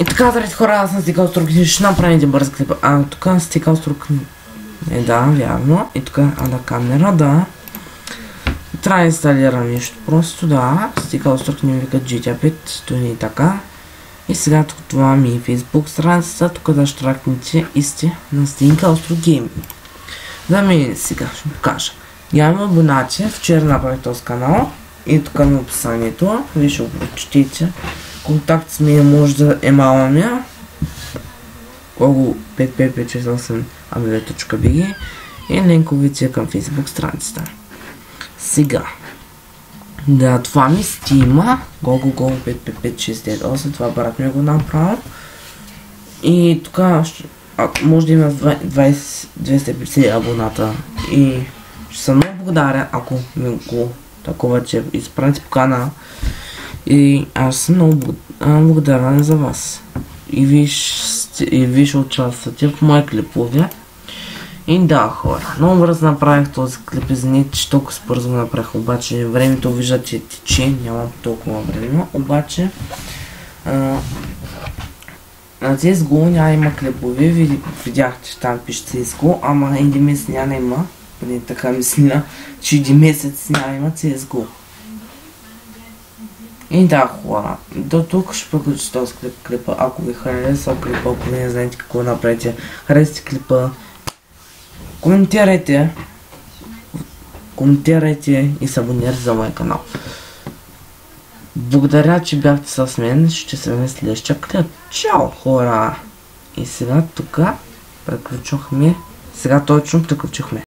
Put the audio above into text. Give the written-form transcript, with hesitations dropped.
И така, заради хора, аз съм стикал с друг, ще направим един бърз клип. Тук съм стикал с друг. Да, вярно. И тук ада камера, да. Трябва да инсталирам нещо. Просто да. Стикал с друг, ни викат GTA 5. То не е така. И сега тук това ми е Facebook страницата. Тук да штракните и сте на Стикал с друг гейминг. Да ми сега ще покажа. Нямам абонати. Вчера направих този канал. И тук на описанието. Вие ще го прочетете. Контакт с мен може да е мала мия. Google 5558amv.bg и линковете към Facebook страницата. Сега. Да, това ми стима. Google 555698. Това брат ми го направил. И тук може да има 250 абоната. И ще съм много благодарен, ако ми го такова, че изпраните покана. И аз съм много благодарен за вас. И вие ще участвате в мои клипове. И да, хора, много бързо направих този клип, извините, че толкова бързо го направих, обаче времето виждате тече, нямам толкова време, обаче на CSGO няма има клипове, видяхте, че там пише CSGO, ама един месец няма има, поне така мисля, че един месец няма има CSGO. И да, хора, до тук ще приключи този клипа. Ако ви хареса клипа, ако не знаете какво направите, харесате клипа, коментирайте и се абонирайте за моя канал. Благодаря, че бяхте с мен, ще се видим следващия клип. Чао, хора! И сега тук приключихме, сега точно приключихме.